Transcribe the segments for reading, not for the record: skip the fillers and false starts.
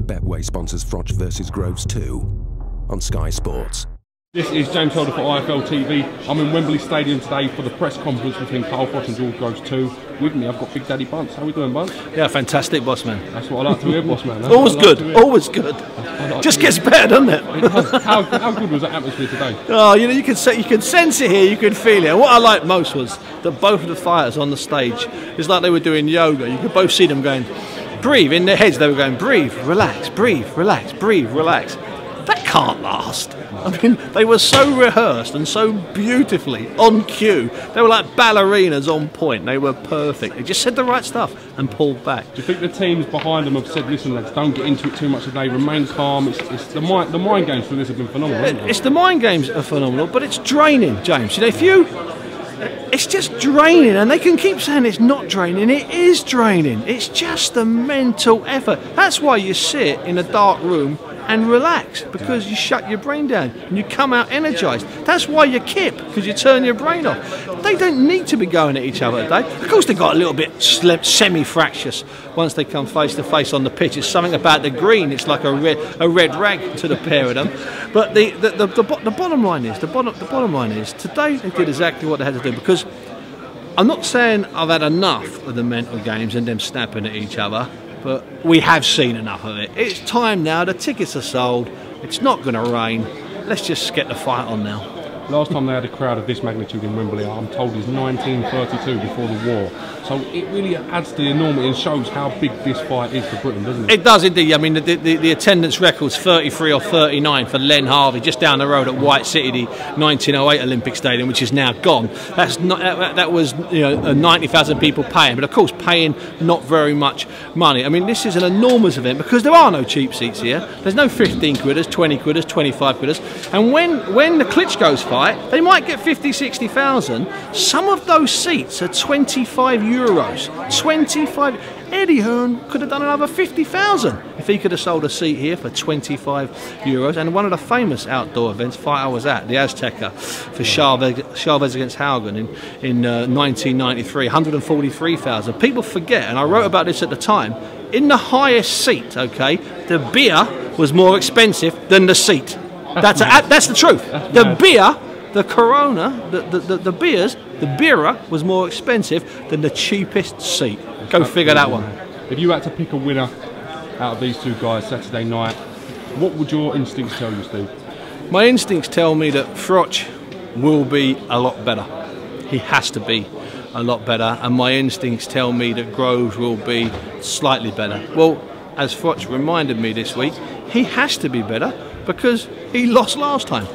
Betway sponsors Froch versus Groves 2 on Sky Sports. This is James Holder for IFL TV. I'm in Wembley Stadium today for the press conference between Carl Froch and George Groves 2. With me, I've got Big Daddy Bunce. How are we doing, Bunce? Yeah, fantastic, boss man. That's what I like to hear, boss man. Always good, always good. Just gets better, doesn't it? How good was that atmosphere today? Oh, you know, you can sense it here, you can feel it. And what I liked most was that both of the fighters on the stage, it's like they were doing yoga. You could both see them going, breathe. In their heads, they were going, breathe, relax, breathe, relax, breathe, relax. That can't last. I mean, they were so rehearsed and so beautifully on cue. They were like ballerinas on point. They were perfect. They just said the right stuff and pulled back. Do you think the teams behind them have said, listen lads, don't get into it too much today, remain calm? It's the mind games for this have been phenomenal, haven't they? It's the mind games are phenomenal, but it's draining, James. You know, it's just draining, and they can keep saying it's not draining. It is draining. It's just the mental effort. That's why you sit in a dark room and relax, because you shut your brain down and you come out energised. That's why you kip, because you turn your brain off. They don't need to be going at each other today. Of course, they got a little bit semi-fractious once they come face to face on the pitch. It's something about the green. It's like a red rag to the pair of them. But the bottom line is, today they did exactly what they had to do. Because I'm not saying I've had enough of the mental games and them snapping at each other, but we have seen enough of it. It's time now. The tickets are sold. It's not going to rain. Let's just get the fight on now. Last time they had a crowd of this magnitude in Wembley, I'm told, is 1932, before the war. So it really adds to the enormity and shows how big this fight is for Britain, doesn't it? It does indeed. I mean, the attendance record's 33 or 39 for Len Harvey, just down the road at White City, the 1908 Olympic Stadium, which is now gone. That was, you know, 90,000 people paying, but of course paying not very much money. I mean, this is an enormous event because there are no cheap seats here. There's no 15 quidders, 20 quidders, 25 quidders, and when the Klitschko's fight, they might get 50, 60,000. Some of those seats are 25 euros. 25. Eddie Hearn could have done another 50,000 if he could have sold a seat here for 25 euros. And one of the famous outdoor events fight I was at, the Azteca, for Chavez against Haugen in 1993, 143,000. People forget, and I wrote about this at the time, in the highest seat, okay, the beer was more expensive than the seat. That's the truth. The beer, the Corona, the beers, the Bira was more expensive than the cheapest seat. Go figure that one. If you had to pick a winner out of these two guys Saturday night, what would your instincts tell you, Steve? My instincts tell me that Froch will be a lot better. He has to be a lot better. And my instincts tell me that Groves will be slightly better. Well, as Froch reminded me this week, he has to be better because he lost last time.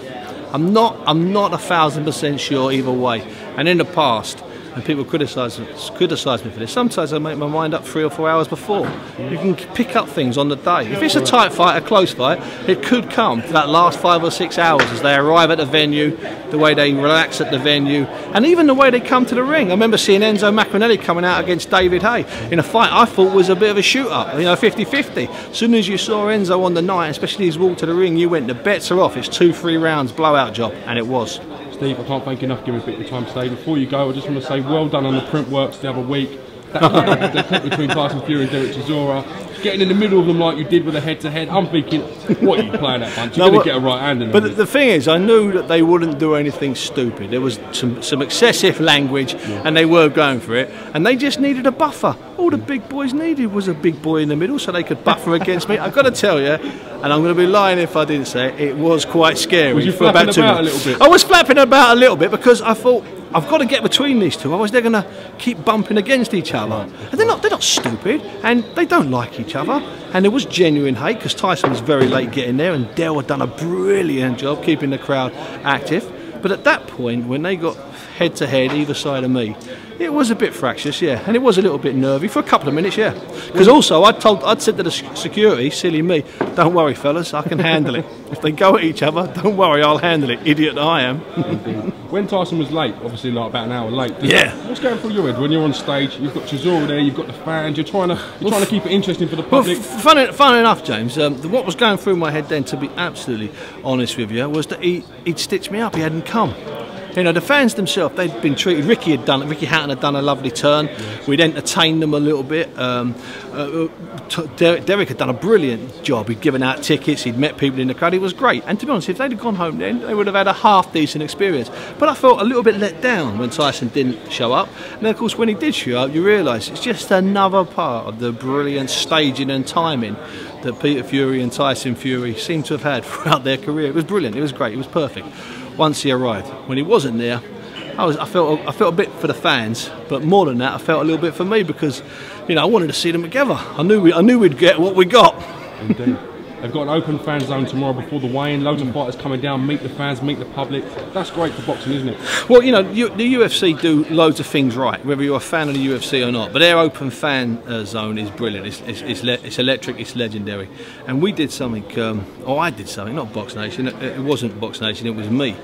I'm not 1,000% sure either way. And in the past, and people criticise me for this, sometimes I make my mind up 3 or 4 hours before. You can pick up things on the day. If it's a tight fight, a close fight, it could come to that last 5 or 6 hours as they arrive at the venue, the way they relax at the venue, and even the way they come to the ring. I remember seeing Enzo Maccarinelli coming out against David Hay in a fight I thought was a bit of a shoot-up, you know, 50-50. As soon as you saw Enzo on the night, especially his walk to the ring, you went, the bets are off. It's 2-3 rounds, blowout job, and it was. Steve, I can't thank you enough for giving me a bit of your time today. Before you go, I just want to say well done on the print works the other week. The clip between Tyson Fury and Derek Chisora, getting in the middle of them like you did with a head-to-head. I'm thinking, what are you playing that bunch? You're going to get a right hand in them. But the thing is, I knew that they wouldn't do anything stupid. There was some excessive language, and they were going for it, and they just needed a buffer. All the big boys needed was a big boy in the middle so they could buffer against me. I've got to tell you, and I'm going to be lying if I didn't say it, it was quite scary. Was you flapping about a little bit? I was flapping about a little bit because I thought, I've got to get between these two, otherwise they're going to keep bumping against each other. And they're not stupid, and they don't like each other. And there was genuine hate because Tyson was very late getting there, and Dell had done a brilliant job keeping the crowd active. But at that point, when they got head-to-head either side of me, it was a bit fractious, yeah, and it was a little bit nervy for a couple of minutes, yeah. Because also I'd said to the security, silly me, don't worry fellas, I can handle it. If they go at each other, don't worry, I'll handle it, idiot that I am. When Tyson was late, obviously like about an hour late, what's going through your head when you're on stage? You've got Chisora there, you've got the fans, you're trying to keep it interesting for the public. Well, fun enough, James. What was going through my head then, to be absolutely honest with you, was that he'd stitched me up. He hadn't come. You know, the fans themselves, they'd been treated. Ricky Hatton had done a lovely turn. We'd entertained them a little bit. Derek had done a brilliant job. He'd given out tickets. He'd met people in the crowd. It was great. And to be honest, if they'd have gone home then, they would have had a half decent experience. But I felt a little bit let down when Tyson didn't show up. And then, of course, when he did show up, you realise it's just another part of the brilliant staging and timing that Peter Fury and Tyson Fury seem to have had throughout their career. It was brilliant. It was great. It was perfect. Once he arrived, when he wasn't there, I felt a bit for the fans, but more than that, I felt a little bit for me because, you know, I wanted to see them together. I knew we'd get what we got. Indeed. They've got an open fan zone tomorrow before the weigh-in. Loads of fighters coming down, meet the fans, meet the public. That's great for boxing, isn't it? Well, you know, the UFC do loads of things right, whether you're a fan of the UFC or not. But their open fan zone is brilliant. It's electric. It's legendary. And we did something. I did something. Not Box Nation. It wasn't Box Nation. It was me.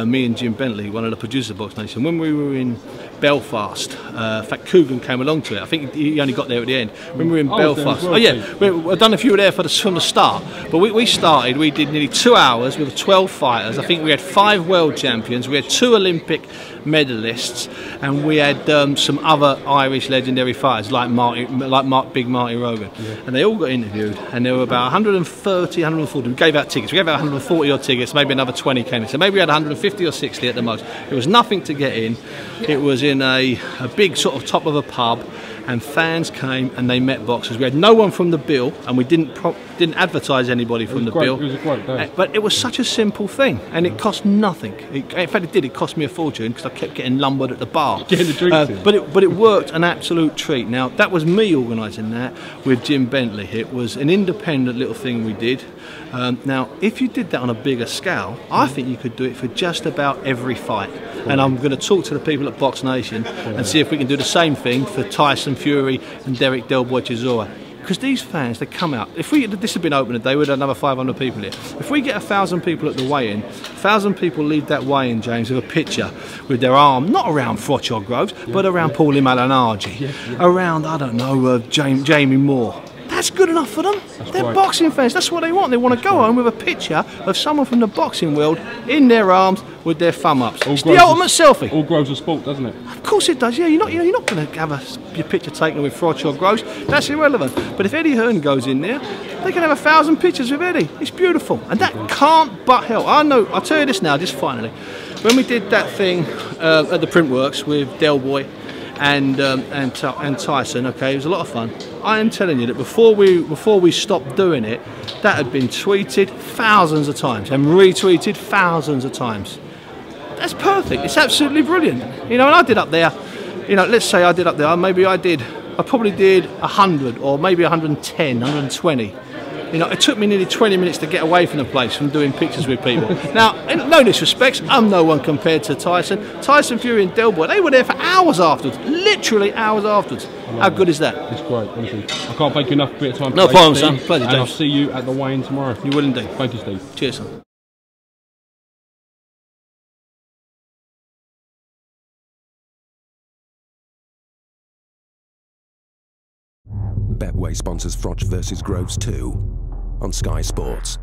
Me and Jim Bentley, one of the producers of Box Nation. When we were in Belfast, in fact, Coogan came along to it. I think he only got there at the end. When we were in Belfast. Oh yeah, I don't know if you were there from the start. But we started, we did nearly 2 hours with 12 fighters. I think we had 5 world champions, we had 2 Olympic medalists, and we had some other Irish legendary fighters like Big Marty Rogan. Yeah. And they all got interviewed, and there were about 130, 140. We gave out tickets. We gave out 140 odd tickets, maybe another 20 came in. So maybe we had 150 or 60 at the most. It was nothing to get in. It was in a big sort of top of a pub. And fans came and they met boxers. We had no one from the bill, and we didn't advertise anybody from the bill. It was a great day. But it was such a simple thing, and it cost nothing. In fact, it did. It cost me a fortune because I kept getting lumbered at the bar. Getting the drinks in. But it worked an absolute treat. Now that was me organising that with Jim Bentley. It was an independent little thing we did. Now, if you did that on a bigger scale, I think you could do it for just about every fight. And I'm going to talk to the people at Box Nation and see if we can do the same thing for Tyson Fury and Derek Del Boy Chisora. Because these fans, they come out. If this had been open today, we'd have another 500 people here. If we get 1,000 people at the weigh-in, 1,000 people leave that weigh-in, James, with a picture with their arm, not around Froch or Groves, but around Paulie Malignaggi, around, I don't know, Jamie Moore. That's good enough for them. They're boxing fans. That's what they want. They want to go home with a picture of someone from the boxing world in their arms with their thumb ups. It's the ultimate selfie. All grows a sport, doesn't it? Of course it does. Yeah, you're not going to have your picture taken with Froch or Groves. That's irrelevant. But if Eddie Hearn goes in there, they can have 1,000 pictures with Eddie. It's beautiful, and that can't but help. I know. I'll tell you this now, just finally. When we did that thing at the Printworks with Del Boy and Tyson, okay, it was a lot of fun. I am telling you that before we stopped doing it, that had been tweeted thousands of times and retweeted thousands of times. That's perfect. It's absolutely brilliant. You know, and I did up there, you know, let's say I did up there, I probably did 100 or maybe 110, 120. You know, it took me nearly 20 minutes to get away from the place from doing pictures with people. Now, no disrespect, I'm no one compared to Tyson. Tyson Fury and Del Boy, they were there for hours afterwards, literally hours afterwards. How good is that? It's great, honestly. I can't thank you enough for a bit of time. No problem, son. Pleasure, and James. I'll see you at the weigh-in tomorrow. You will indeed. Thank you, Steve. Cheers, son. Betway sponsors Froch versus Groves 2 on Sky Sports.